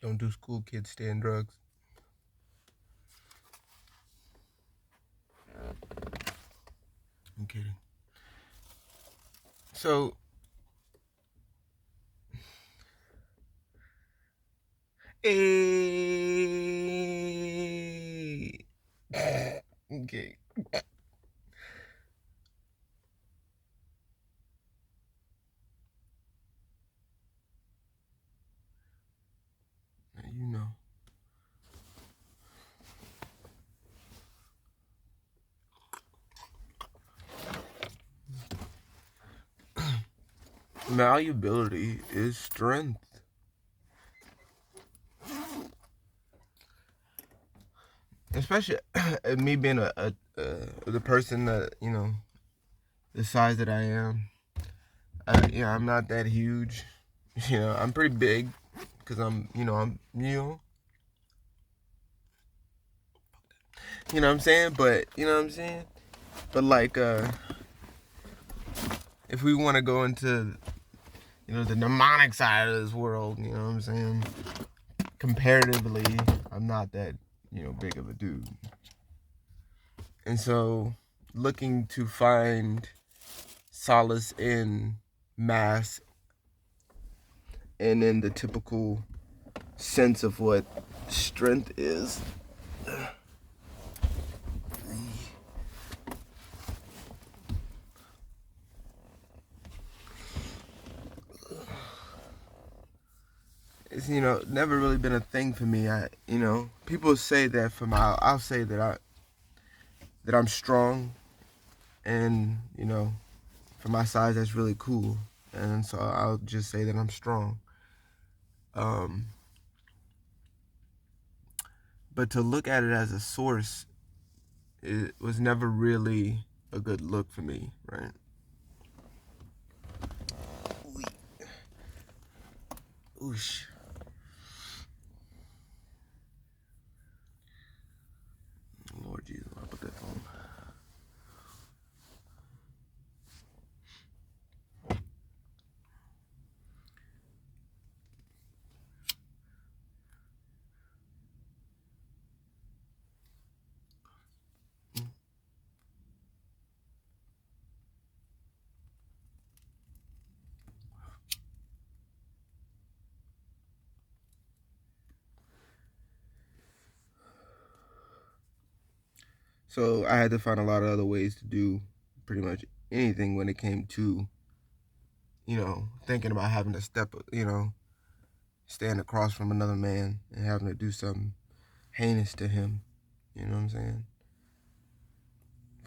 Don't do school kids stand drugs. I'm kidding. So, hey, okay. You know. Malleability is strength. Especially me being the person that, the size that I am. I'm not that huge. I'm pretty big because you know what I'm saying? But, you know what I'm saying? But like, if we want to go into, the mnemonic side of this world, you know what I'm saying? Comparatively, I'm not that, big of a dude. And so, looking to find solace in mass and in the typical sense of what strength is. It's never really been a thing for me. People say that I'll say that I'm strong, and for my size that's really cool, and so I'll just say that I'm strong. Um, but to look at it as a source, it was never really a good look for me, right? Oosh. Lord Jesus, I'll put that phone. So I had to find a lot of other ways to do pretty much anything when it came to, thinking about having to stand across from another man and having to do something heinous to him. You know what I'm saying?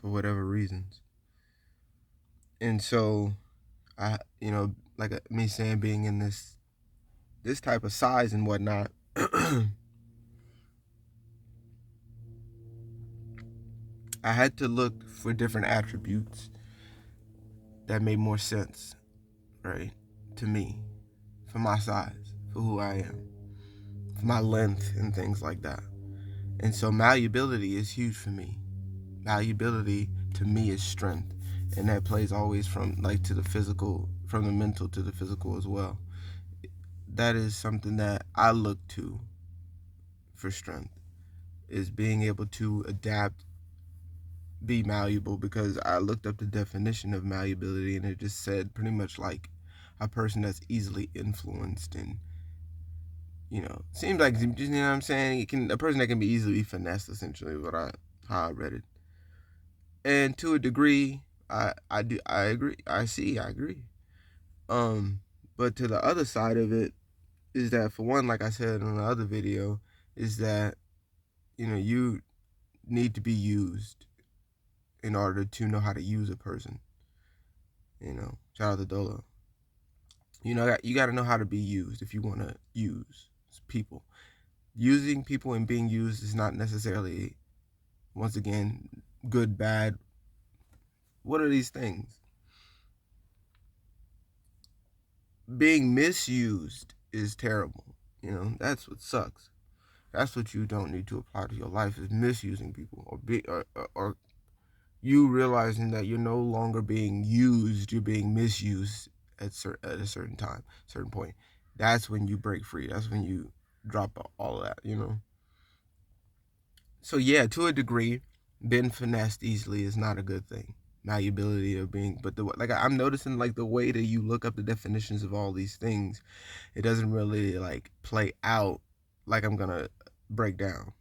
For whatever reasons. And so like me saying being in this type of size and whatnot, I had to look for different attributes that made more sense, right? To me, for my size, for who I am, for my length and things like that. And so malleability is huge for me. Malleability to me is strength. And that plays always from like to the physical, from the mental to the physical as well. That is something that I look to for strength, is being able to adapt, be malleable, because I looked up the definition of malleability and it just said pretty much like a person that's easily influenced and seems like, you know what I'm saying, a person that can be easily finessed, essentially, how I read it. And to a degree, I agree. I agree. But to the other side of it is that, for one, like I said in the other video, is that you need to be used in order to know how to use a person. Shout out to Dolo. You got to know how to be used if you want to use people. Using people and being used is not necessarily, once again, good, bad. What are these things? Being misused is terrible. That's what sucks. That's what you don't need to apply to your life, is misusing people, or you realizing that you're no longer being used, you're being misused at a certain time, certain point. That's when you break free. That's when you drop all of that, you know. So yeah, to a degree, being finessed easily is not a good thing. Malleability of being, but I'm noticing like the way that you look up the definitions of all these things, it doesn't really like play out like I'm gonna break down.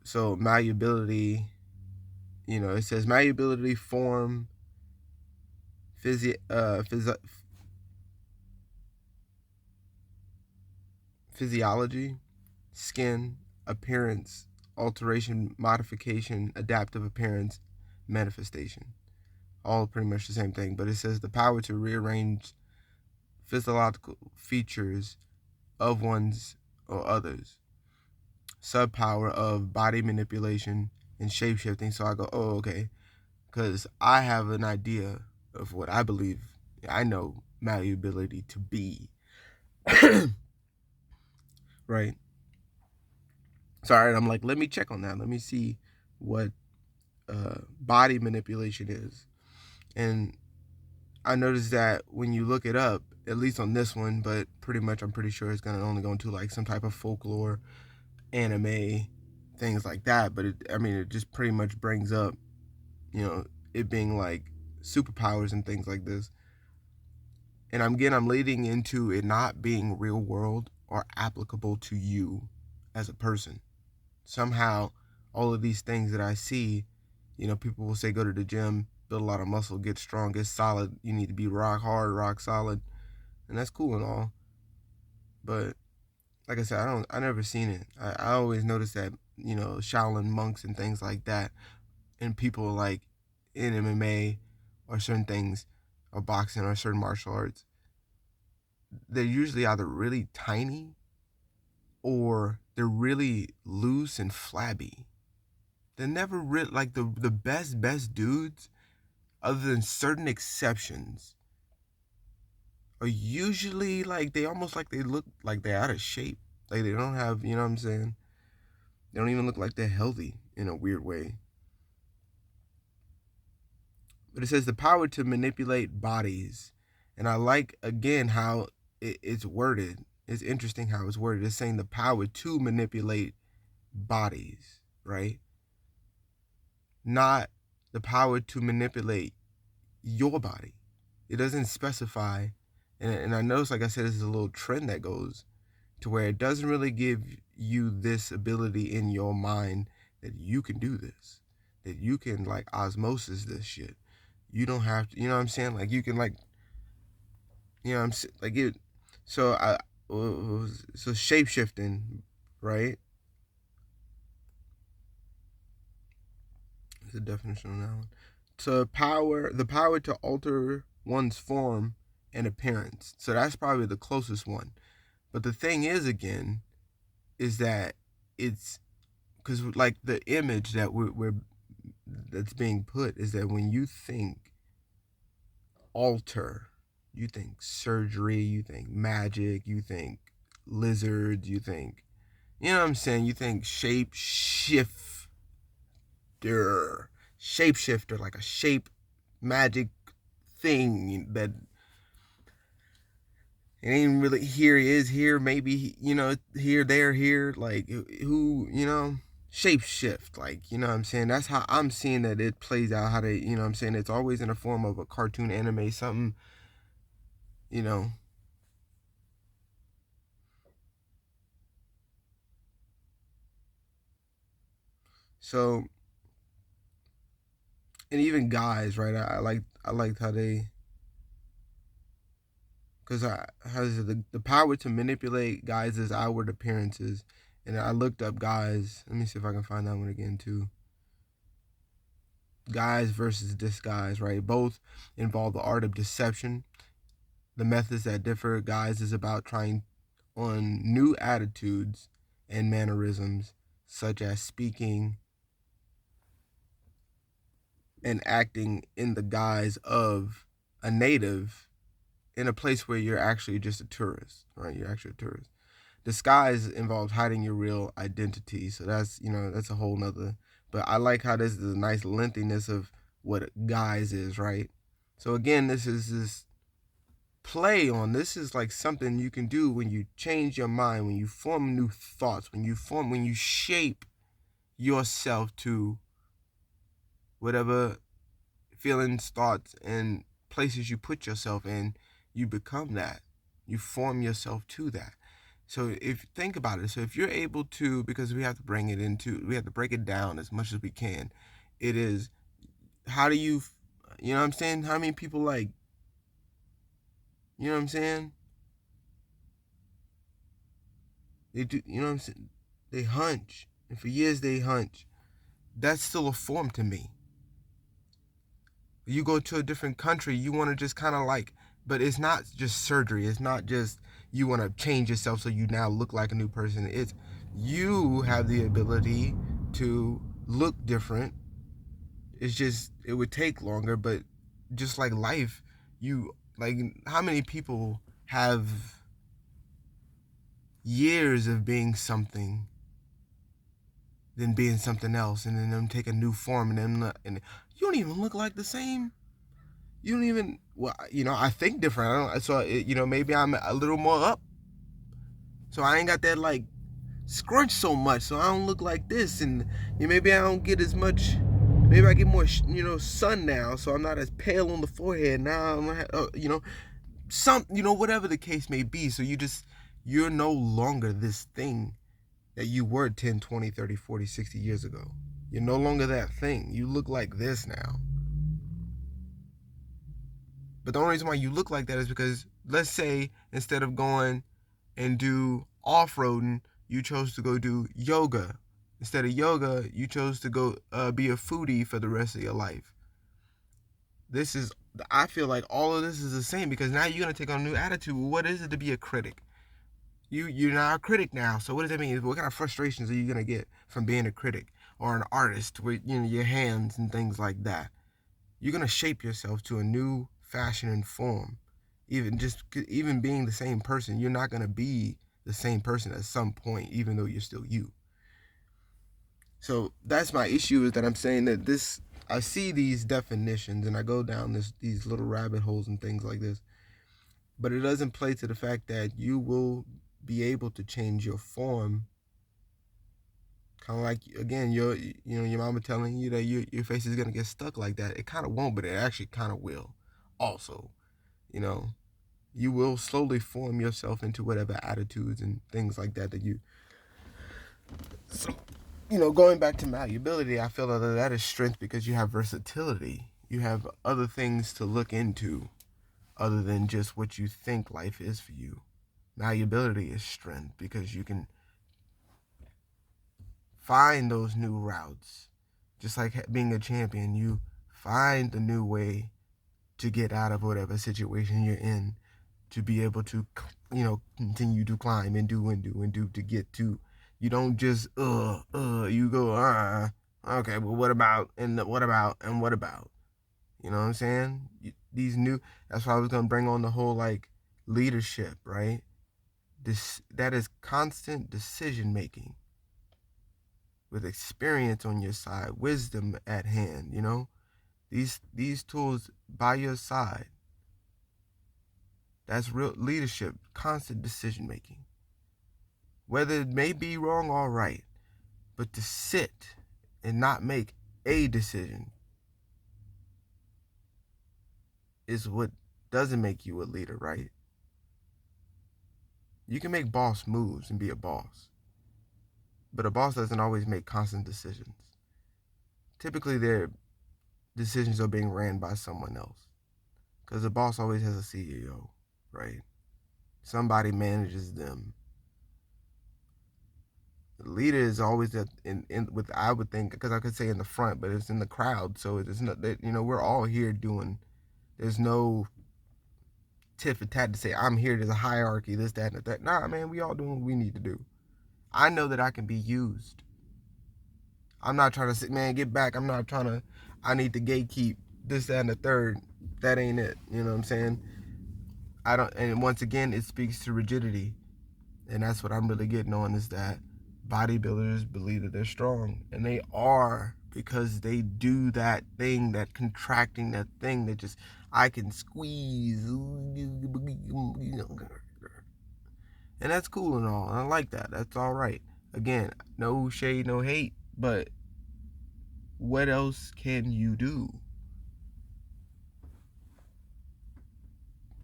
So malleability, you know, it says malleability, form, physi- uh, physio- physiology, skin, appearance, alteration, modification, adaptive appearance, manifestation. All pretty much the same thing, but it says the power to rearrange physiological features of one's or others. Subpower of body manipulation and shapeshifting. So I go, oh, okay, because I have an idea of what I believe I know malleability to be. Right? So, all right, I'm like, let me check on that. Let me see what body manipulation is. And I noticed that when you look it up, at least on this one, but pretty much I'm pretty sure it's going to only go into like some type of folklore, anime, things like that. But it just pretty much brings up, you know, it being like superpowers and things like this. And I'm leading into it not being real world or applicable to you as a person. Somehow, all of these things that I see, you know, people will say go to the gym, build a lot of muscle, get strong, get solid. You need to be rock hard, rock solid, and that's cool and all. But like I said, I never seen it. I always notice that, you know, Shaolin monks and things like that, and people like in MMA or certain things, or boxing or certain martial arts, they're usually either really tiny or they're really loose and flabby. They're never really like the best dudes, other than certain exceptions, are usually like they almost like they look like they're out of shape. Like they don't have, you know what I'm saying? They don't even look like they're healthy in a weird way. But it says the power to manipulate bodies. And I like again how it's worded. It's interesting how it's worded. It's saying the power to manipulate bodies, right? Not the power to manipulate your body. It doesn't specify. And I notice, like I said, this is a little trend that goes to where it doesn't really give you this ability in your mind that you can do this, that you can like osmosis this shit. You don't have to, you know what I'm saying? Like you can like, you know what I'm saying? Like it. So so shape shifting, right? There's a definition on that one. The power to alter one's form and appearance. So that's probably the closest one. But the thing is, again, is that it's because like the image that we're that's being put is that when you think alter, you think surgery, you think magic, you think lizards, you think, you know what I'm saying, you think shapeshifter, like a shape magic thing that it ain't really here is here, maybe, you know, here, there, here, like who, you know, shape shift, like, you know what I'm saying? That's how I'm seeing that it plays out, how they, you know what I'm saying? It's always in the form of a cartoon anime, something, you know. So, and even guys, right? I liked how they, because I has the power to manipulate guys' outward appearances, and I looked up guys. Let me see if I can find that one again too. Guise versus disguise, right? Both involve the art of deception. The methods that differ. Guise is about trying on new attitudes and mannerisms, such as speaking and acting in the guise of a native in a place where you're actually just a tourist, right? You're actually a tourist. Disguise involves hiding your real identity. So that's, you know, that's a whole nother. But I like how this is a nice lengthiness of what guise is, right? So again, this is this play on. This is like something you can do when you change your mind, when you form new thoughts, when you shape yourself to whatever feelings, thoughts, and places you put yourself in. You become that. You form yourself to that. So if think about it, so if you're able to, because we have to break it down as much as we can. It is, how do you, you know what I'm saying? How many people, like, you know what I'm saying? They do, you know what I'm saying? They hunch. And for years they hunch. That's still a form to me. You go to a different country, you want to just kind of like, but it's not just surgery. It's not just you want to change yourself so you now look like a new person. It's you have the ability to look different. It's just, it would take longer, but just like life, you, like, how many people have years of being something, then being something else, and then them take a new form, and then and you don't even look like the same. You don't even, well, I think different. Maybe I'm a little more up, so I ain't got that like scrunch so much, so I don't look like this, and maybe I don't get as much. Maybe I get more, sun now, so I'm not as pale on the forehead now. Whatever the case may be. So you're no longer this thing that you were 10, 20, 30, 40, 60 years ago. You're no longer that thing. You look like this now. But the only reason why you look like that is because, let's say, instead of going and do off-roading, you chose to go do yoga. Instead of yoga, you chose to go be a foodie for the rest of your life. I feel like all of this is the same, because now you're going to take on a new attitude. What is it to be a critic? You're not a critic now. So what does that mean? What kind of frustrations are you going to get from being a critic or an artist with your hands and things like that? You're going to shape yourself to a new fashion and form. Even being the same person, you're not going to be the same person at some point, even though you're still you. So that's my issue, is that I'm saying that I see these definitions and I go down these little rabbit holes and things like this, but it doesn't play to the fact that you will be able to change your form. Kind of like, again, your mama telling you that your face is gonna get stuck like that. It kind of won't, but it actually kind of will. Also, you will slowly form yourself into whatever attitudes and things like that you. So, going back to malleability, I feel that is strength, because you have versatility. You have other things to look into other than just what you think life is for you. Malleability is strength, because you can find those new routes. Just like being a champion, you find the new way to get out of whatever situation you're in, to be able to, continue to climb and do to get to. You don't just you go okay, well, what about, and what about, and what about? You know what I'm saying? That's why I was gonna bring on the whole, like, leadership, right? That is constant decision making with experience on your side, wisdom at hand. These tools by your side. That's real leadership, constant decision making. Whether it may be wrong or right, but to sit and not make a decision is what doesn't make you a leader, right? You can make boss moves and be a boss, but a boss doesn't always make constant decisions. Typically, their decisions are being ran by someone else, because the boss always has a CEO, right? Somebody manages them. The leader is always with, I would think, because I could say in the front, but it's in the crowd. So it's not that, we're all here doing. There's no tit for tat to say I'm here. There's a hierarchy, this, that, and that. Nah, man, we all doing what we need to do. I know that I can be used. I'm not trying to say, man, get back. I'm not trying to. I need to gatekeep this, that, and the third. That ain't it. You know what I'm saying? I don't. And once again, it speaks to rigidity, and that's what I'm really getting on, is that bodybuilders believe that they're strong, and they are because they do that thing, that contracting, that thing that just I can squeeze, and that's cool and all. I like that. That's all right. Again, no shade, no hate, but what else can you do?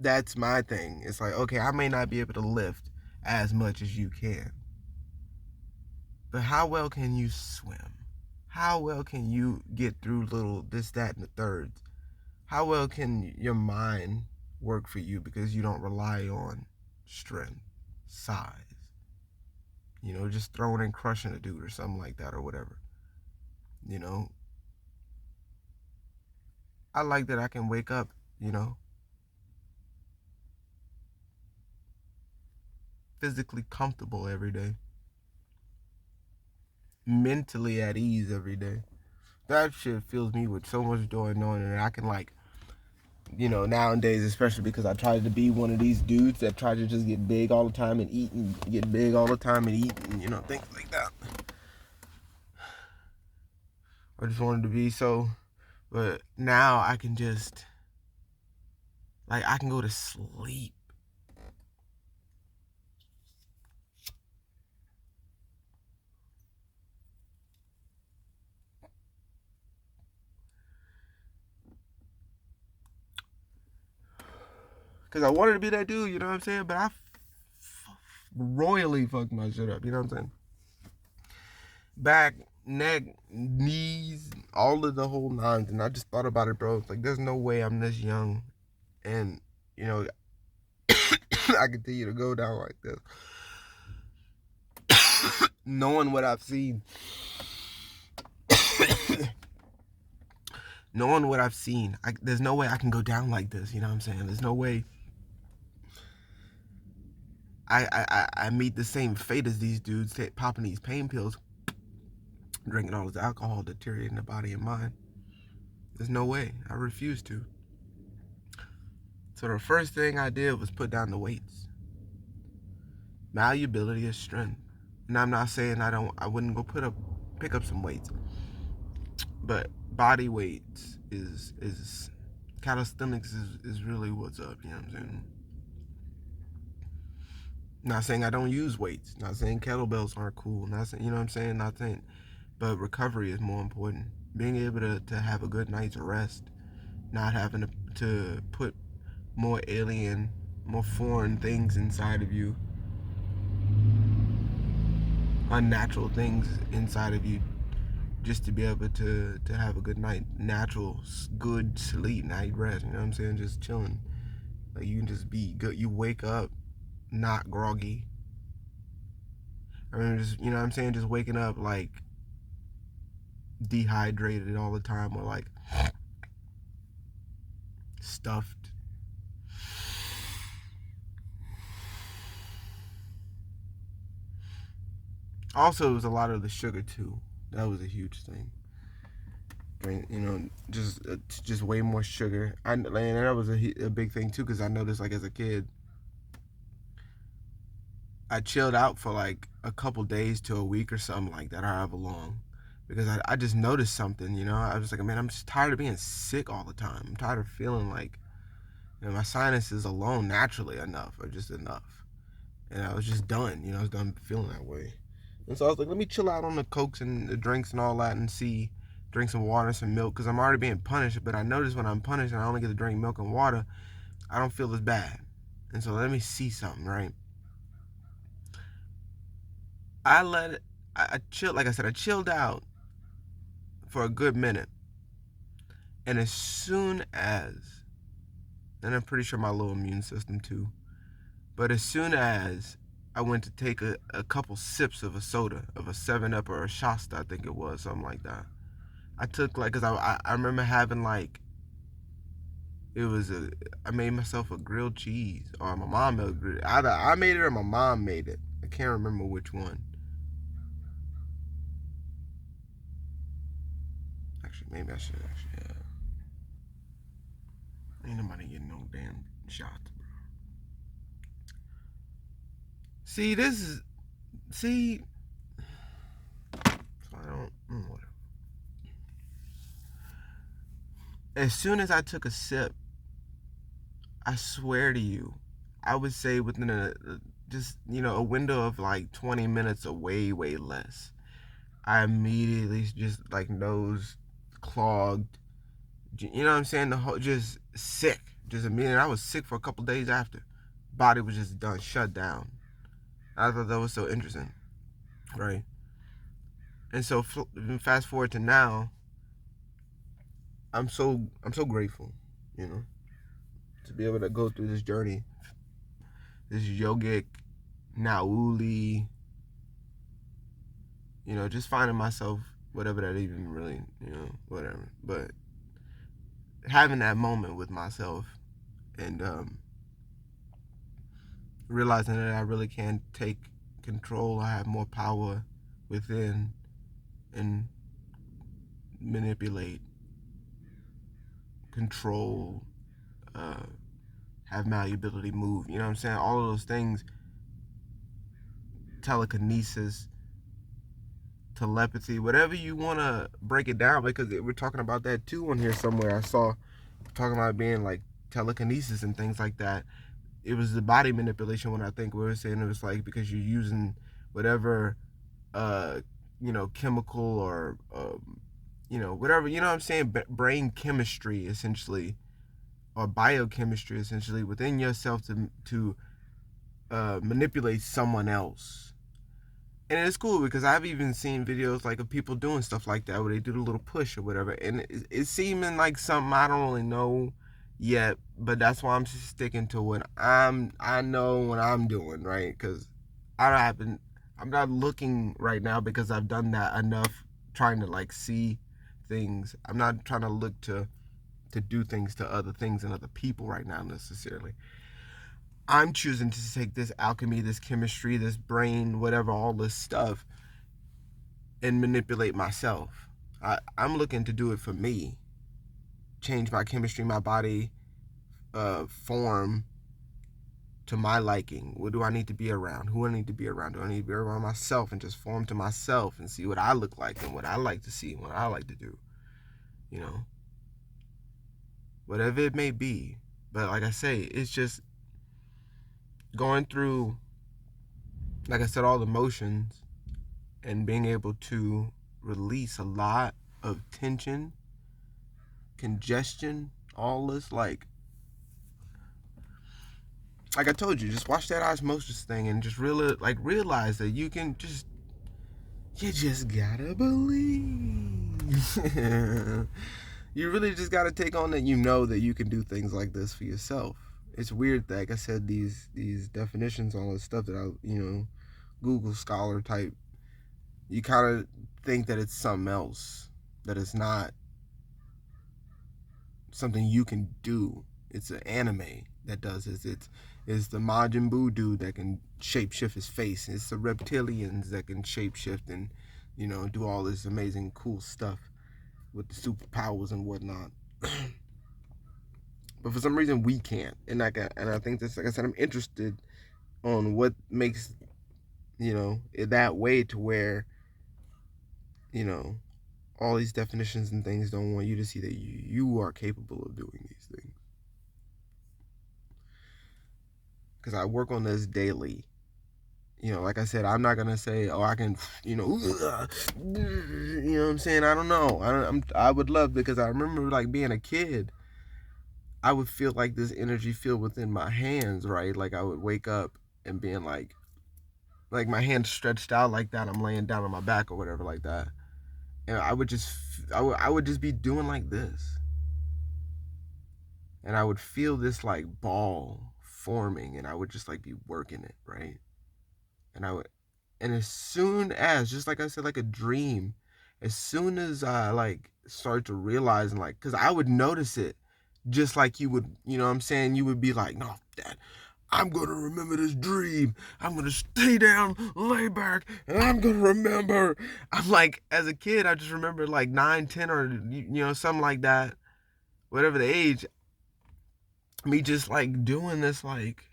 That's my thing. It's like, okay, I may not be able to lift as much as you can, but how well can you swim? How well can you get through little this, that, and the thirds? How well can your mind work for you because you don't rely on strength, size, just throwing and crushing a dude or something like that or whatever. You know, I like that I can wake up, physically comfortable every day, mentally at ease every day. That shit fills me with so much joy knowing that I can, like, nowadays, especially because I tried to be one of these dudes that try to just get big all the time and eat and get big all the time and eat and, things like that. I just wanted to be so, but now I can just, like, I can go to sleep. Because I wanted to be that dude, you know what I'm saying? But I royally fucked my shit up, you know what I'm saying? Back, neck, knees, all of the whole nines. And I just thought about it, bro. It's like, there's no way I'm this young and, I continue to go down like this. Knowing what I've seen. Knowing what I've seen. There's no way I can go down like this, you know what I'm saying? There's no way I meet the same fate as these dudes popping these pain pills, drinking all this alcohol, deteriorating the body and mind. There's no way. I refuse to. So the first thing I did was put down the weights. Malleablity is strength. And I'm not saying I wouldn't go pick up some weights. But body weights is calisthenics is really what's up, you know what I'm saying? Not saying I don't use weights. Not saying kettlebells aren't cool. Not saying, you know what I'm saying? Not saying, but recovery is more important. Being able to have a good night's rest, not having to put more alien, more foreign things inside of you, unnatural things inside of you, just to be able to have a good night, natural, good sleep, night rest. You know what I'm saying? Just chilling. Like, you can just be good. You wake up not groggy. I mean, just, you know what I'm saying? Just waking up like dehydrated all the time, or like stuffed. Also, it was a lot of the sugar too. That was a huge thing. Just way more sugar. And that was a big thing too, because I noticed, like, as a kid, I chilled out for like a couple days to a week or something like that, however long, because I just noticed something. I was like, man, I'm just tired of being sick all the time. I'm tired of feeling like, my sinuses alone naturally enough are just enough, and I was just done. I was done feeling that way. And so I was like, let me chill out on the cokes and the drinks and all that, and drink some water and some milk, because I'm already being punished. But I notice when I'm punished and I only get to drink milk and water, I don't feel as bad. And so let me see something, right? I chilled, like I said, I chilled out for a good minute. And as soon as, and I'm pretty sure my little immune system too, but as soon as I went to take a couple sips of a soda, of a 7-Up or a Shasta, I think it was, something like that. I took, like, because I remember having, like, I made myself a grilled cheese, or my mom made it. Either I made it or my mom made it. I can't remember which one. Actually, maybe I should actually have. Ain't nobody getting no damn shots, bro. See, this is, I don't, whatever. as soon as I took a sip, I swear to you, I would say within just a window of like 20 minutes or way less, I immediately just like nose clogged. You know what I'm saying? The whole just sick. Just immediately, I was sick for a couple days after. Body was just done, shut down. I thought that was so interesting, right? And so fast forward to now, I'm so grateful, you know, to be able to go through this journey, this yogic, nauli, just finding myself, whatever that even really, whatever. But having that moment with myself and realizing that I really can take control. I have more power within and manipulate, control, uh, have malleability, move. You know what I'm saying? All of those things, telekinesis, telepathy, whatever you want to break it down, because we're talking about that too on here somewhere. I saw talking about being like telekinesis and things like that. It was the body manipulation when I think we were saying it was like because you're using whatever, uh, chemical or, whatever, you know what I'm saying? Brain chemistry, essentially, or biochemistry, essentially, within yourself to manipulate someone else. And it's cool because I've even seen videos like of people doing stuff like that where they do the little push or whatever, and it's seeming like something I don't really know yet, but that's why I'm just sticking to what I know what I'm doing, right? Because I'm not looking right now because I've done that enough, trying to like see things. I'm not trying to look to do things to other things and other people right now necessarily. I'm choosing to take this alchemy, this chemistry, this brain, whatever, all this stuff, and manipulate myself. I'm looking to do it for me, change my chemistry, my body, form to my liking. What do I need to be around? Who I need to be around? Do I need to be around myself and just form to myself and see what I look like and what I like to see and what I like to do? You know, whatever it may be. But like I say, it's just going through, like I said, all the motions and being able to release a lot of tension, congestion, all this like I told you, just watch that osmosis thing and just really realize that you just gotta believe. You really just gotta take on that that you can do things like this for yourself. It's weird that, like I said, these definitions, all this stuff that Google Scholar type, you kind of think that it's something else, that it's not something you can do. It's an anime that does this. It's the Majin Buu dude that can shapeshift his face. It's the reptilians that can shapeshift and do all this amazing cool stuff with the superpowers and whatnot. But for some reason we can't. And I think this, like I said, I'm interested on what makes it that way, to where you know all these definitions and things don't want you to see that you are capable of doing these things. Because I work on this daily. Like I said, I'm not gonna say, oh, I can, what I'm saying. I don't know. I would love, because I remember like being a kid, I would feel like this energy feel within my hands, right? Like I would wake up and being like my hands stretched out like that. I'm laying down on my back or whatever like that, and I would just be doing like this, and I would feel this like ball forming, and I would just like be working it, right? And I would, and as soon as, just like I said, like a dream, as soon as I like start to realize, and like, because I would notice it, just like you would, what I'm saying, you would be like, no, Dad, I'm gonna remember this dream. I'm gonna stay down, lay back, and I'm gonna remember. I'm like, as a kid, I just remember like 9, 10, or something like that, whatever the age, me just like doing this, like,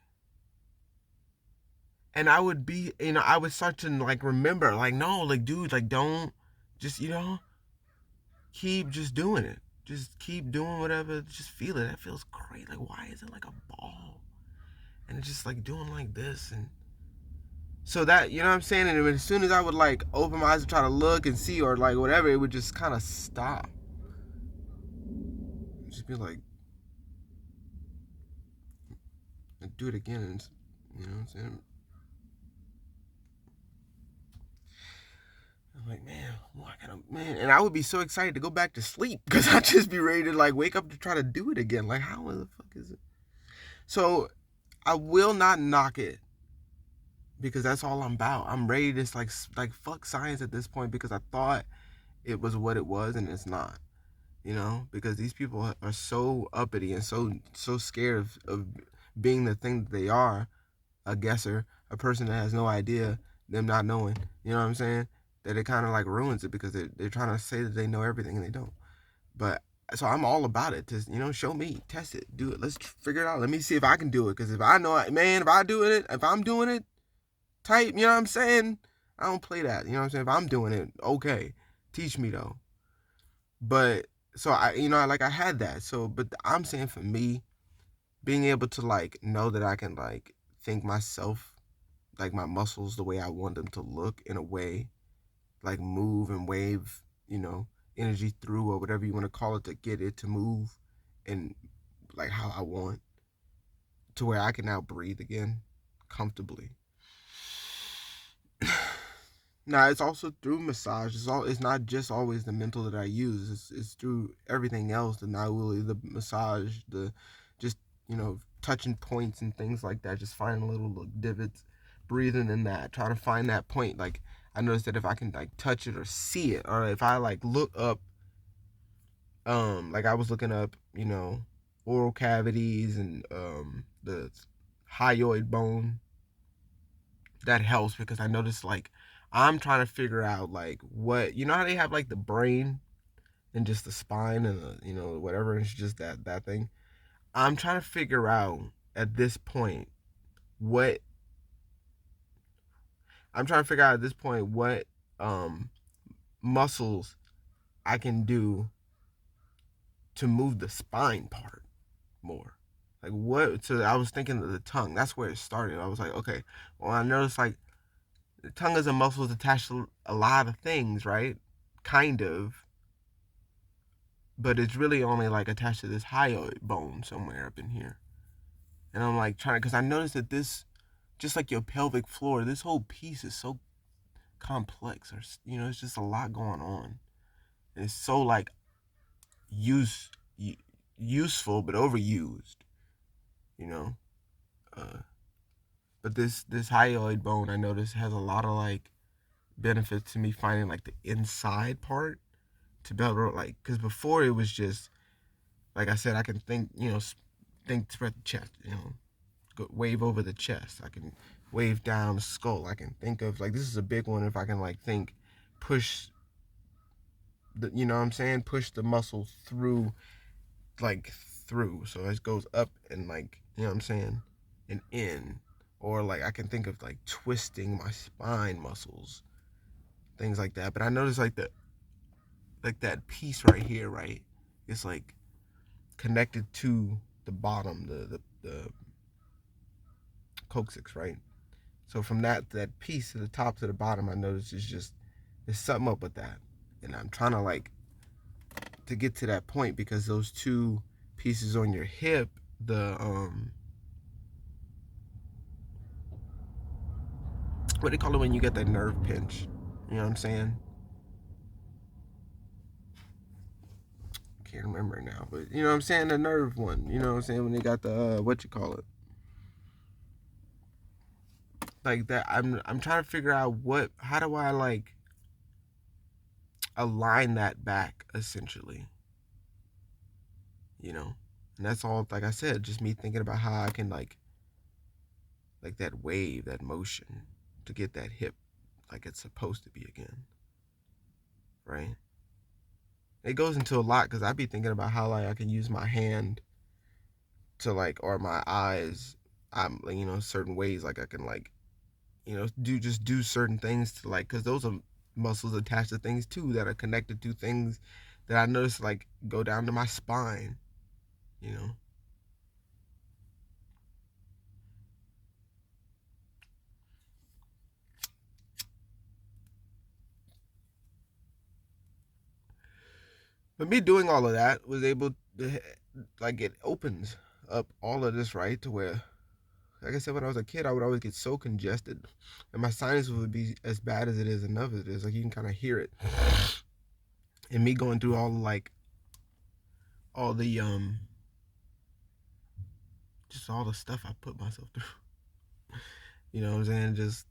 and I would be, I would start to like remember, like, no, like, dude, like, don't just, keep just doing it. just keep doing whatever. Just feel it. That feels great. Like, why is it like a ball? And it's just like doing like this. And so that, you know what I'm saying? And as soon as I would like open my eyes and try to look and see or like whatever, it would just kind of stop. Just be like, do it again. And, you know what I'm saying? I'm like, man, why can't I, man? And I would be so excited to go back to sleep because I'd just be ready to like wake up to try to do it again. Like, how the fuck is it? So I will not knock it because that's all I'm about. I'm ready to like fuck science at this point because I thought it was what it was and it's not. You know, because these people are so uppity and so scared of being the thing that they are, a guesser, a person that has no idea, them not knowing. You know what I'm saying? That it kind of like ruins it because they're trying to say that they know everything and they don't. But so I'm all about it. To, you know, show me, test it, do it. Let's figure it out. Let me see if I can do it. Because if I know, man, if I'm doing it, type. You know what I'm saying? I don't play that. You know what I'm saying? If I'm doing it, okay, teach me though. But so I, you know, like I had that. So, but I'm saying for me, being able to like know that I can like think myself, like my muscles, the way I want them to look in a way, like move and wave, you know, energy through or whatever you want to call it to get it to move and like how I want to where I can now breathe again comfortably. Now it's also through massage. It's not just always the mental that I use. It's through everything else. The not really the massage, the just you know touching points and things like that. Just finding little divots, breathing in that, trying to find that point. Like I noticed that if I can like touch it or see it, or if I like look up, like I was looking up, you know, oral cavities and the hyoid bone. That helps because I noticed like I'm trying to figure out like what you know how they have like the brain and just the spine and the, you know whatever it's just that thing. I'm trying to figure out at this point what I'm trying to figure out at this point what um muscles I can do to move the spine part more. Like what? So I was thinking of the tongue. That's where it started. I was like, okay. Well, I noticed like the tongue is a muscle that's attached to a lot of things, right? Kind of, but it's really only like attached to this hyoid bone somewhere up in here. And I'm like trying to, because I noticed that this, just like your pelvic floor, this whole piece is so complex, or you know, it's just a lot going on. And it's so like use useful but overused, you know. Uh, but this hyoid bone I noticed has a lot of like benefits to me finding like the inside part to be able to like, because before it was just like I said, I can think, you know, think spread the chest, you know, go, wave over the chest. I can wave down the skull. I can think of like this is a big one. If I can like think, push the, you know what I'm saying, push the muscle through, like through, so it goes up and like, you know what I'm saying, and in, or like I can think of like twisting my spine muscles, things like that. But I notice like the like that piece right here, right? It's like connected to the bottom, the coccyx, right? So from that piece to the top to the bottom, I noticed it's just there's something up with that, and I'm trying to like to get to that point because those two pieces on your hip, the what do you call it when you get that nerve pinch? You know what I'm saying? Can't remember now, but you know what I'm saying, the nerve one. You know what I'm saying, when they got the what you call it, like that. I'm trying to figure out how do I like align that back essentially, you know. And that's all, like I said, just me thinking about how I can like that wave, that motion to get that hip like it's supposed to be again, right? It goes into a lot because I be thinking about how like I can use my hand to like, or my eyes, I'm you know certain ways like I can like, you know, do certain things to like, because those are muscles attached to things too that are connected to things that I noticed like go down to my spine, you know. But me doing all of that was able to, like, it opens up all of this, right? To where, like I said, when I was a kid, I would always get so congested, and my sinus would be as bad as it is enough as it is. Like, you can kind of hear it. And me going through all the just all the stuff I put myself through. You know what I'm saying? Just,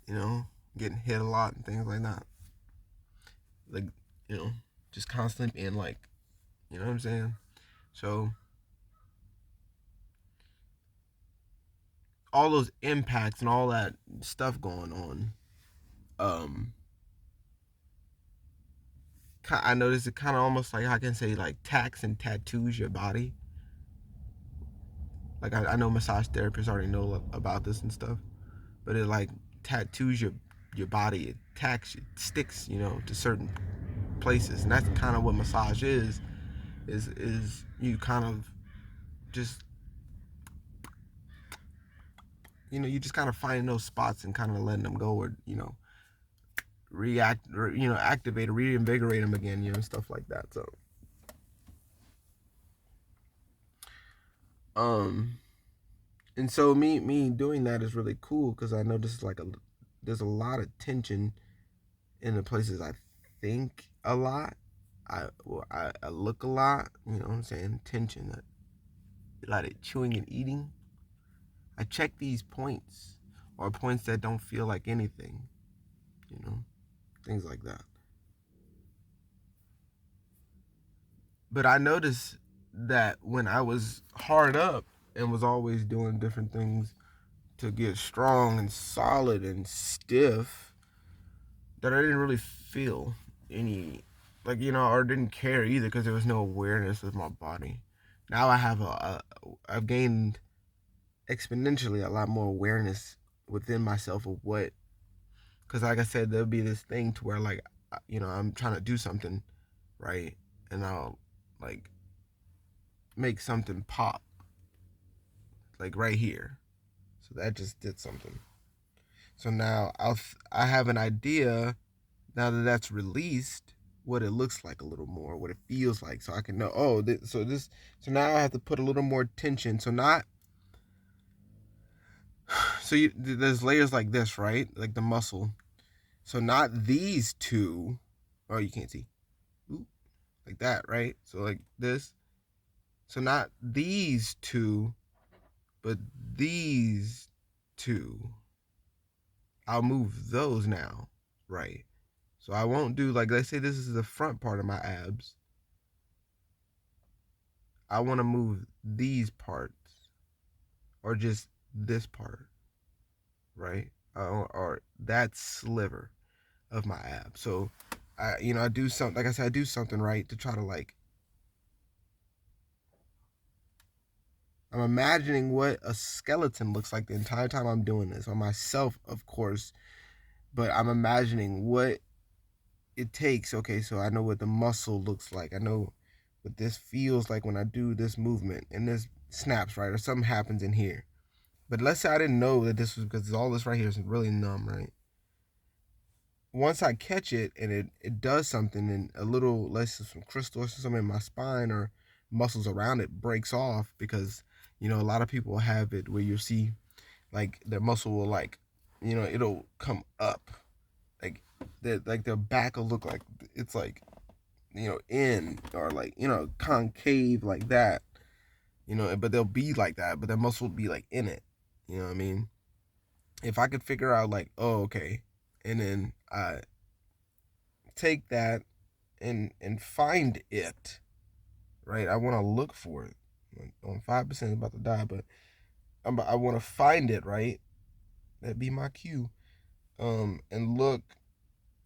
you know, getting hit a lot and things like that. Like, you know, just constantly being like, you know what I'm saying? So all those impacts and all that stuff going on, um, I noticed it kind of almost like I can say like tax and tattoos your body. Like I know massage therapists already know about this and stuff, but it like tattoos your body. It tacks, it sticks, you know, to certain places, and that's kind of what massage is. Is you kind of just, you know, you just kind of finding those spots and kind of letting them go, or, you know, react, or, you know, activate or reinvigorate them again, you know, stuff like that. So um and so me doing that is really cool because I know this is like there's a lot of tension in the places I think a lot. I look a lot, you know what I'm saying? Tension, a lot of chewing and eating. I check these points, or points that don't feel like anything, you know, things like that. But I noticed that when I was hard up and was always doing different things to get strong and solid and stiff, that I didn't really feel any, like, you know, or didn't care either because there was no awareness of my body. Now I have I've gained exponentially a lot more awareness within myself of what, because like I said, there'll be this thing to where, like, you know, I'm trying to do something, right, and I'll like make something pop, like right here. So that just did something. So now I have an idea, now that that's released, what it looks like a little more, what it feels like, so I can know. Oh, so now I have to put a little more tension. So not there's layers like this, right? Like the muscle. So not these two. Oh, you can't see. Ooh, like that, right? So like this. So not these two, but these two. I'll move those now, right? So I won't do, like, let's say this is the front part of my abs. I want to move these parts, or just this part, right? Or that sliver of my ab. So I do something, like I said, I do something right to try to, like, I'm imagining what a skeleton looks like the entire time I'm doing this on myself, of course, but I'm imagining what it takes. Okay, so I know what the muscle looks like. I know what this feels like when I do this movement and this snaps, right? Or something happens in here. But let's say I didn't know that this was, because all this right here is really numb, right? Once I catch it and it does something, and a little, let's say some crystals or something in my spine or muscles around it breaks off, because, you know, a lot of people have it where you see like their muscle will, like, you know, it'll come up, like their back will look like it's like, you know, in, or like, you know, concave like that, you know, but they'll be like that, but their muscle will be like in it. You know what I mean? If I could figure out, like, oh, okay, and then I take that and find it, right? I want to look for it. I'm 5% about to die, but I want to find it, right? That'd be my cue. And look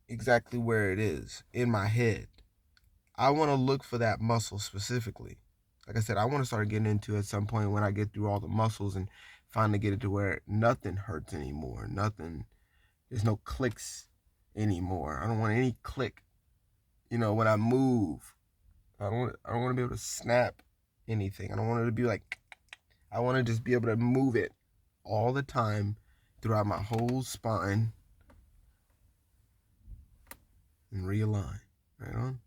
exactly where it is in my head. I want to look for that muscle specifically. Like I said, I want to start getting into, at some point when I get through all the muscles and finally get it to where nothing hurts anymore. Nothing, there's no clicks anymore. I don't want any click You know, when I move, I don't want to be able to snap anything. I don't want it to be like, I want to just be able to move it all the time throughout my whole spine and realign. Right on?